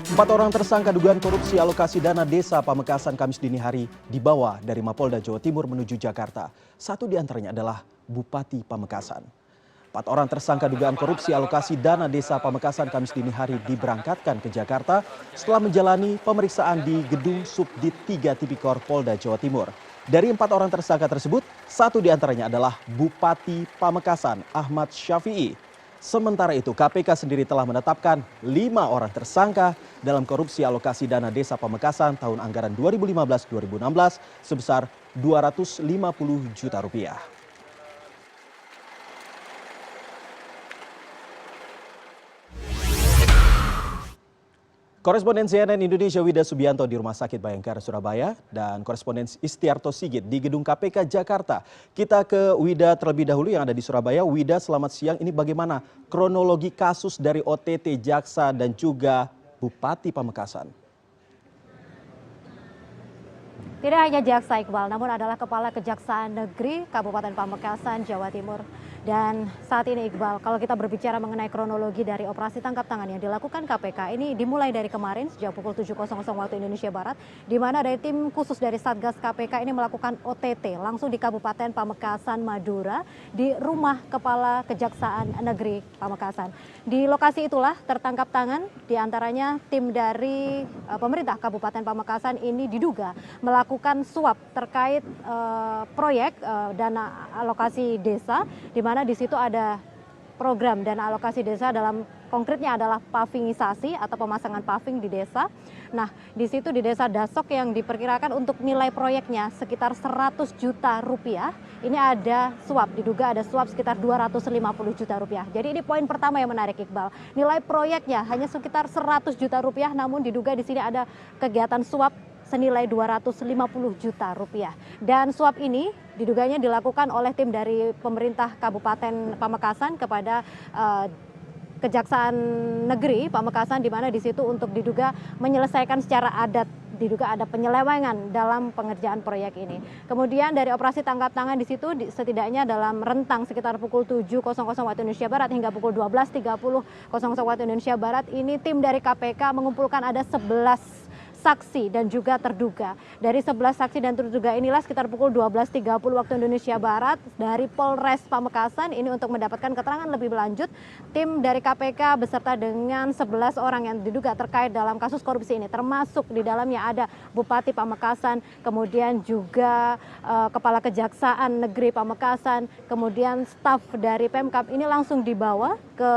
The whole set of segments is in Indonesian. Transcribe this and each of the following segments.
Empat orang tersangka dugaan korupsi alokasi dana desa Pamekasan Kamis dini hari dibawa dari Mapolda Jawa Timur menuju Jakarta. Satu di antaranya adalah Bupati Pamekasan. Empat orang tersangka dugaan korupsi alokasi dana desa Pamekasan Kamis dini hari diberangkatkan ke Jakarta setelah menjalani pemeriksaan di Gedung Subdit 3 Tipikor Polda Jawa Timur. Dari empat orang tersangka tersebut, satu di antaranya adalah Bupati Pamekasan Ahmad Syafi'i. Sementara itu, KPK sendiri telah menetapkan 5 orang tersangka dalam korupsi alokasi dana desa Pamekasan tahun anggaran 2015-2016 sebesar Rp250 juta. Koresponden CNN Indonesia Wida Subianto di Rumah Sakit Bayangkara Surabaya dan koresponden Istiarto Sigit di Gedung KPK Jakarta. Kita ke Wida terlebih dahulu yang ada di Surabaya. Wida, selamat siang. Ini bagaimana kronologi kasus dari OTT Jaksa dan juga Bupati Pamekasan? Tidak hanya Jaksa Iqbal, namun adalah Kepala Kejaksaan Negeri Kabupaten Pamekasan, Jawa Timur. Dan saat ini Iqbal, kalau kita berbicara mengenai kronologi dari operasi tangkap tangan yang dilakukan KPK, ini dimulai dari kemarin sejak pukul 7.00 waktu Indonesia Barat, di mana dari tim khusus dari Satgas KPK ini melakukan OTT langsung di Kabupaten Pamekasan, Madura, di rumah Kepala Kejaksaan Negeri Pamekasan. Di lokasi itulah tertangkap tangan, diantaranya tim dari pemerintah Kabupaten Pamekasan ini diduga melakukan suap terkait proyek dana alokasi desa, di mana di situ ada program dana alokasi desa dalam konkretnya adalah pavingisasi atau pemasangan paving di desa. Nah, di situ di desa Dasok yang diperkirakan untuk nilai proyeknya sekitar 100 juta rupiah. Ini ada suap, diduga ada suap sekitar 250 juta rupiah. Jadi ini poin pertama yang menarik Iqbal. Nilai proyeknya hanya sekitar 100 juta rupiah, namun diduga di sini ada kegiatan suap senilai 250 juta rupiah. Dan suap ini diduganya dilakukan oleh tim dari pemerintah Kabupaten Pamekasan kepada Kejaksaan Negeri Pamekasan, di mana di situ untuk diduga menyelesaikan secara adat, diduga ada penyelewengan dalam pengerjaan proyek ini. Kemudian dari operasi tangkap tangan di situ setidaknya dalam rentang sekitar pukul 7.00 waktu Indonesia Barat hingga pukul 12.30 waktu Indonesia Barat, ini tim dari KPK mengumpulkan ada 11 saksi dan juga terduga. Dari 11 saksi dan terduga inilah sekitar pukul 12.30 waktu Indonesia Barat dari Polres Pamekasan ini untuk mendapatkan keterangan lebih lanjut, tim dari KPK beserta dengan 11 orang yang diduga terkait dalam kasus korupsi ini, termasuk di dalamnya ada Bupati Pamekasan, kemudian juga Kepala Kejaksaan Negeri Pamekasan, kemudian staf dari Pemkab, ini langsung dibawa ke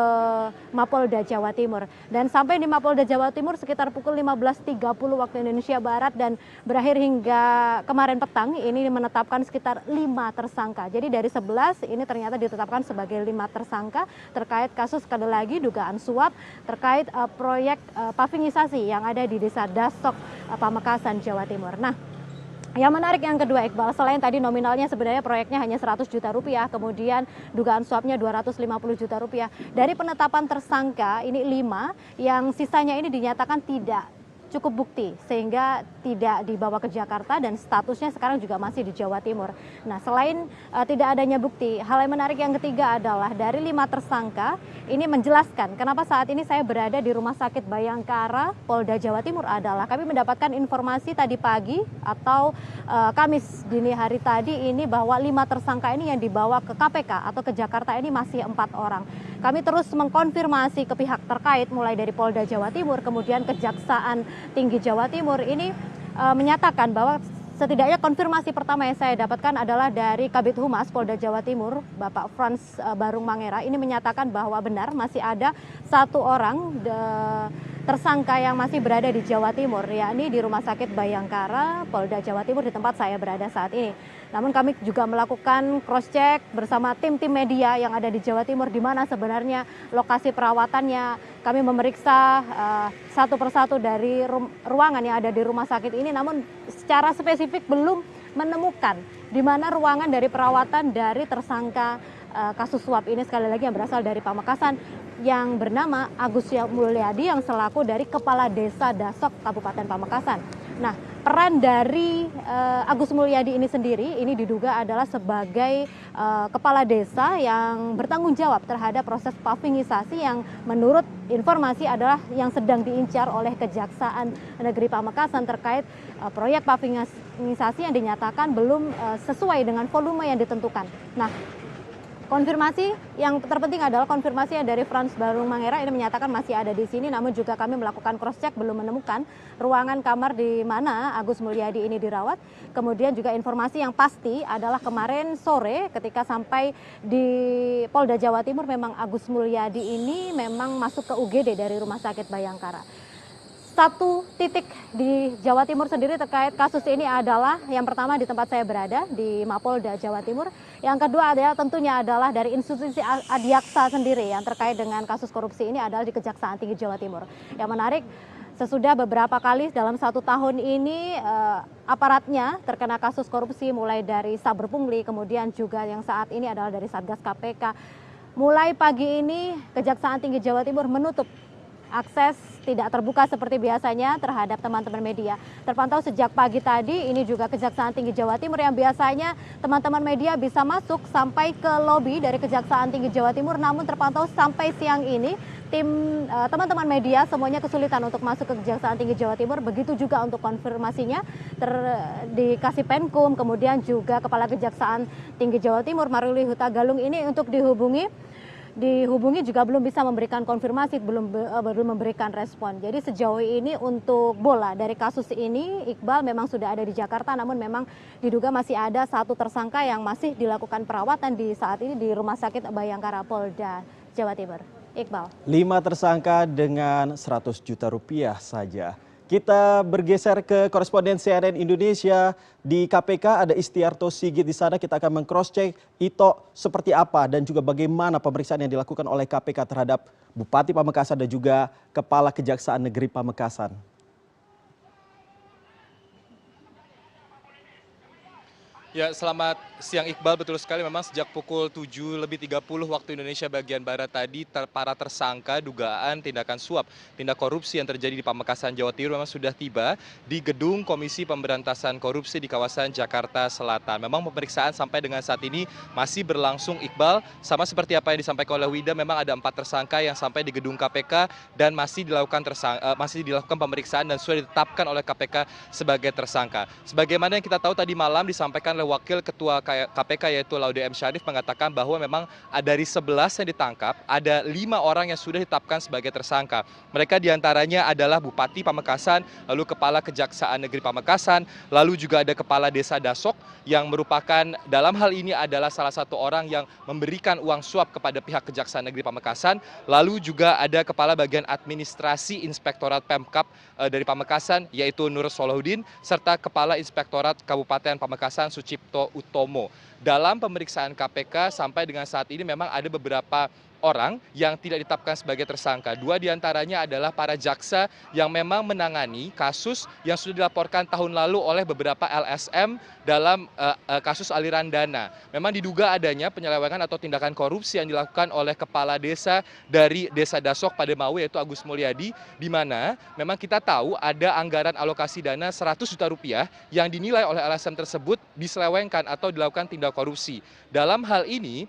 Mapolda Jawa Timur. Dan sampai di Mapolda Jawa Timur sekitar pukul 15.30 waktu Indonesia Barat dan berakhir hingga kemarin petang ini menetapkan sekitar 5 tersangka. Jadi dari 11 ini ternyata ditetapkan sebagai 5 tersangka terkait kasus sekali lagi dugaan suap terkait proyek pavingisasi yang ada di Desa Dasok, Pamekasan, Jawa Timur. Nah, yang menarik yang kedua Iqbal, selain tadi nominalnya sebenarnya proyeknya hanya 100 juta rupiah, kemudian dugaan suapnya 250 juta rupiah. Dari penetapan tersangka ini 5, yang sisanya ini dinyatakan tidak cukup bukti sehingga tidak dibawa ke Jakarta dan statusnya sekarang juga masih di Jawa Timur. Nah, selain tidak adanya bukti, hal yang menarik yang ketiga adalah dari 5 tersangka ini menjelaskan kenapa saat ini saya berada di Rumah Sakit Bayangkara Polda Jawa Timur adalah kami mendapatkan informasi tadi pagi atau Kamis dini hari tadi ini bahwa 5 tersangka ini yang dibawa ke KPK atau ke Jakarta ini masih 4 orang. Kami terus mengkonfirmasi ke pihak terkait mulai dari Polda Jawa Timur, kemudian Kejaksaan Tinggi Jawa Timur ini menyatakan bahwa setidaknya konfirmasi pertama yang saya dapatkan adalah dari Kabid Humas Polda Jawa Timur, Bapak Frans Barung Mangera, ini menyatakan bahwa benar masih ada 1 orang tersangka yang masih berada di Jawa Timur, yakni di Rumah Sakit Bayangkara Polda Jawa Timur di tempat saya berada saat ini. Namun kami juga melakukan cross check bersama tim-tim media yang ada di Jawa Timur di mana sebenarnya lokasi perawatannya. Kami memeriksa satu persatu dari ruangan yang ada di rumah sakit ini, namun secara spesifik belum menemukan di mana ruangan dari perawatan dari tersangka kasus suap ini, sekali lagi yang berasal dari Pamekasan, yang bernama Agus Mulyadi yang selaku dari Kepala Desa Dasok Kabupaten Pamekasan. Nah, peran dari Agus Mulyadi ini sendiri ini diduga adalah sebagai kepala desa yang bertanggung jawab terhadap proses pavingisasi yang menurut informasi adalah yang sedang diincar oleh Kejaksaan Negeri Pamekasan terkait proyek pavingisasi yang dinyatakan belum sesuai dengan volume yang ditentukan. Nah, konfirmasi yang terpenting adalah konfirmasi yang dari Frans Barung Mangera ini menyatakan masih ada di sini, namun juga kami melakukan cross check belum menemukan ruangan kamar di mana Agus Mulyadi ini dirawat. Kemudian juga informasi yang pasti adalah kemarin sore ketika sampai di Polda Jawa Timur memang Agus Mulyadi ini memang masuk ke UGD dari Rumah Sakit Bayangkara. Satu titik di Jawa Timur sendiri terkait kasus ini adalah yang pertama di tempat saya berada di Mapolda Jawa Timur. Yang kedua adalah tentunya adalah dari institusi Adiaksa sendiri yang terkait dengan kasus korupsi ini adalah di Kejaksaan Tinggi Jawa Timur. Yang menarik sesudah beberapa kali dalam 1 tahun ini aparatnya terkena kasus korupsi mulai dari Saber Pungli kemudian juga yang saat ini adalah dari Satgas KPK. Mulai pagi ini Kejaksaan Tinggi Jawa Timur menutup akses tidak terbuka seperti biasanya terhadap teman-teman media. Terpantau sejak pagi tadi, ini juga Kejaksaan Tinggi Jawa Timur yang biasanya teman-teman media bisa masuk sampai ke lobi dari Kejaksaan Tinggi Jawa Timur, namun terpantau sampai siang ini tim teman-teman media semuanya kesulitan untuk masuk ke Kejaksaan Tinggi Jawa Timur. Begitu juga untuk konfirmasinya dikasih Penkum, kemudian juga Kepala Kejaksaan Tinggi Jawa Timur Maruli Huta Galung ini untuk dihubungi juga belum bisa memberikan konfirmasi, belum memberikan respon. Jadi sejauh ini untuk bola dari kasus ini, Iqbal memang sudah ada di Jakarta, namun memang diduga masih ada satu tersangka yang masih dilakukan perawatan di saat ini di Rumah Sakit Bayangkara Polda Jawa Timur. Iqbal. 5 tersangka dengan 100 juta rupiah saja. Kita bergeser ke koresponden CNN Indonesia di KPK, ada Istiarto Sigit di sana. Kita akan meng-cross-check Ito seperti apa dan juga bagaimana pemeriksaan yang dilakukan oleh KPK terhadap Bupati Pamekasan dan juga Kepala Kejaksaan Negeri Pamekasan. Ya, selamat siang Iqbal. Betul sekali, memang sejak pukul 7.30 waktu Indonesia bagian Barat tadi, para tersangka dugaan tindakan suap, tindak korupsi yang terjadi di Pamekasan, Jawa Timur memang sudah tiba di gedung Komisi Pemberantasan Korupsi di kawasan Jakarta Selatan. Memang pemeriksaan sampai dengan saat ini masih berlangsung Iqbal, sama seperti apa yang disampaikan oleh Wida, memang ada 4 tersangka yang sampai di gedung KPK dan masih dilakukan pemeriksaan dan sudah ditetapkan oleh KPK sebagai tersangka. Sebagaimana yang kita tahu tadi malam disampaikan oleh Wakil Ketua KPK yaitu Laude M. Syarif mengatakan bahwa memang dari 11 yang ditangkap, ada 5 orang yang sudah ditetapkan sebagai tersangka. Mereka diantaranya adalah Bupati Pamekasan, lalu Kepala Kejaksaan Negeri Pamekasan, lalu juga ada Kepala Desa Dasok yang merupakan dalam hal ini adalah salah satu orang yang memberikan uang suap kepada pihak Kejaksaan Negeri Pamekasan, lalu juga ada Kepala Bagian Administrasi Inspektorat Pemkap dari Pamekasan yaitu Nur Solahuddin, serta Kepala Inspektorat Kabupaten Pamekasan Sucipto Utomo. Dalam pemeriksaan KPK sampai dengan saat ini memang ada beberapa orang yang tidak ditetapkan sebagai tersangka. 2 diantaranya adalah para jaksa yang memang menangani kasus yang sudah dilaporkan tahun lalu oleh beberapa LSM dalam kasus aliran dana. Memang diduga adanya penyelewengan atau tindakan korupsi yang dilakukan oleh kepala desa dari Desa Dasok Pademawe yaitu Agus Mulyadi, di mana memang kita tahu ada anggaran alokasi dana 100 juta rupiah yang dinilai oleh LSM tersebut diselewengkan atau dilakukan tindak korupsi. Dalam hal ini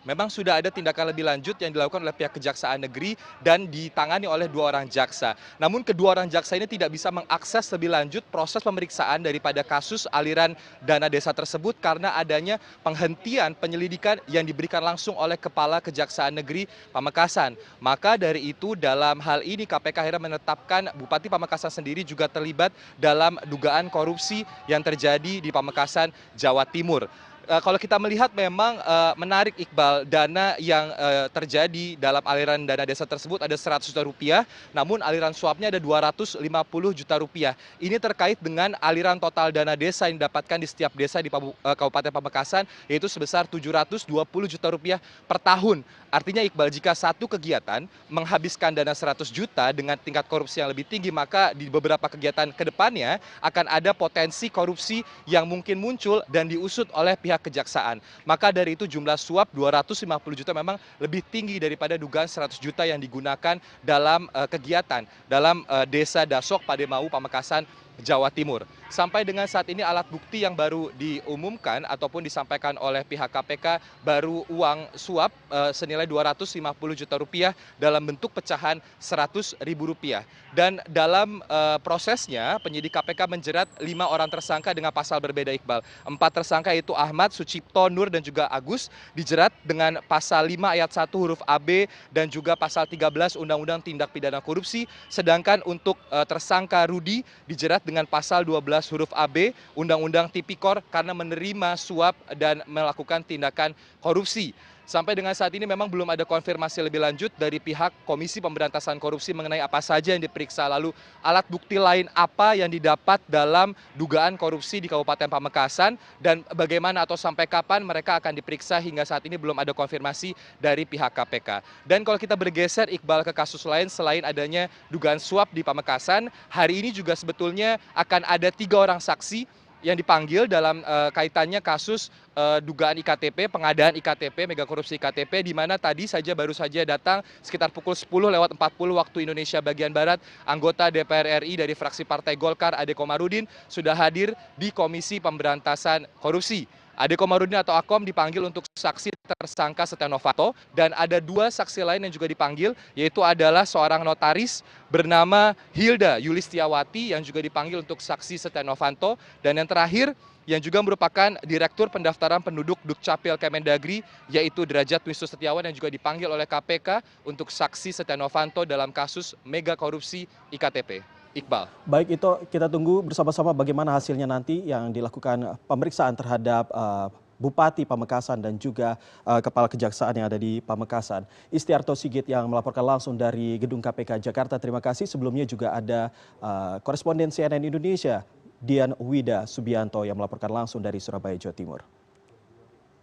memang sudah ada tindakan lebih lanjut yang dilakukan oleh pihak Kejaksaan Negeri dan ditangani oleh 2 orang jaksa. Namun kedua orang jaksa ini tidak bisa mengakses lebih lanjut proses pemeriksaan daripada kasus aliran dana desa tersebut karena adanya penghentian penyelidikan yang diberikan langsung oleh Kepala Kejaksaan Negeri Pamekasan. Maka dari itu dalam hal ini KPK akhirnya menetapkan Bupati Pamekasan sendiri juga terlibat dalam dugaan korupsi yang terjadi di Pamekasan, Jawa Timur. Kalau kita melihat memang menarik Iqbal, dana yang terjadi dalam aliran dana desa tersebut ada 100 juta rupiah, namun aliran suapnya ada 250 juta rupiah. Ini terkait dengan aliran total dana desa yang didapatkan di setiap desa di Kabupaten Pamekasan, yaitu sebesar 720 juta rupiah per tahun. Artinya Iqbal, jika satu kegiatan menghabiskan dana 100 juta dengan tingkat korupsi yang lebih tinggi, maka di beberapa kegiatan ke depannya akan ada potensi korupsi yang mungkin muncul dan diusut oleh pihak kejaksaan. Maka dari itu jumlah suap 250 juta memang lebih tinggi daripada dugaan 100 juta yang digunakan dalam kegiatan dalam Desa Dasok Pademau Pamekasan, Jawa Timur. Sampai dengan saat ini alat bukti yang baru diumumkan ataupun disampaikan oleh pihak KPK baru uang suap senilai 250 juta rupiah dalam bentuk pecahan 100 ribu rupiah. Dan dalam prosesnya penyidik KPK menjerat 5 orang tersangka dengan pasal berbeda, Iqbal. 4 tersangka yaitu Ahmad, Sucipto, Nur dan juga Agus dijerat dengan pasal 5 ayat 1 huruf AB dan juga pasal 13 Undang-Undang Tindak Pidana Korupsi. Sedangkan untuk tersangka Rudi dijerat dengan pasal 12 huruf AB Undang-Undang Tipikor karena menerima suap dan melakukan tindakan korupsi. Sampai dengan saat ini memang belum ada konfirmasi lebih lanjut dari pihak Komisi Pemberantasan Korupsi mengenai apa saja yang diperiksa. Lalu alat bukti lain apa yang didapat dalam dugaan korupsi di Kabupaten Pamekasan dan bagaimana atau sampai kapan mereka akan diperiksa, hingga saat ini belum ada konfirmasi dari pihak KPK. Dan kalau kita bergeser, Iqbal, ke kasus lain selain adanya dugaan suap di Pamekasan, hari ini juga sebetulnya akan ada 3 orang saksi yang dipanggil dalam kaitannya kasus dugaan IKTP, pengadaan IKTP, mega korupsi IKTP, di mana tadi baru saja datang sekitar pukul 10:40 waktu Indonesia bagian Barat, anggota DPR RI dari fraksi Partai Golkar, Ade Komarudin, sudah hadir di Komisi Pemberantasan Korupsi. Ade Komarudin atau Akom dipanggil untuk saksi tersangka Setia Novanto, dan ada 2 saksi lain yang juga dipanggil, yaitu adalah seorang notaris bernama Hilda Yulistiawati yang juga dipanggil untuk saksi Setia Novanto, dan yang terakhir yang juga merupakan Direktur Pendaftaran Penduduk Dukcapil Kemendagri yaitu Derajat Wisnu Setiawan yang juga dipanggil oleh KPK untuk saksi Setia Novanto dalam kasus mega korupsi IKTP. Iqbal. Baik, itu kita tunggu bersama-sama bagaimana hasilnya nanti yang dilakukan pemeriksaan terhadap Bupati Pamekasan dan juga Kepala Kejaksaan yang ada di Pamekasan. Istiarto Sigit yang melaporkan langsung dari Gedung KPK Jakarta. Terima kasih. Sebelumnya juga ada koresponden CNN Indonesia, Dian Wida Subianto yang melaporkan langsung dari Surabaya, Jawa Timur.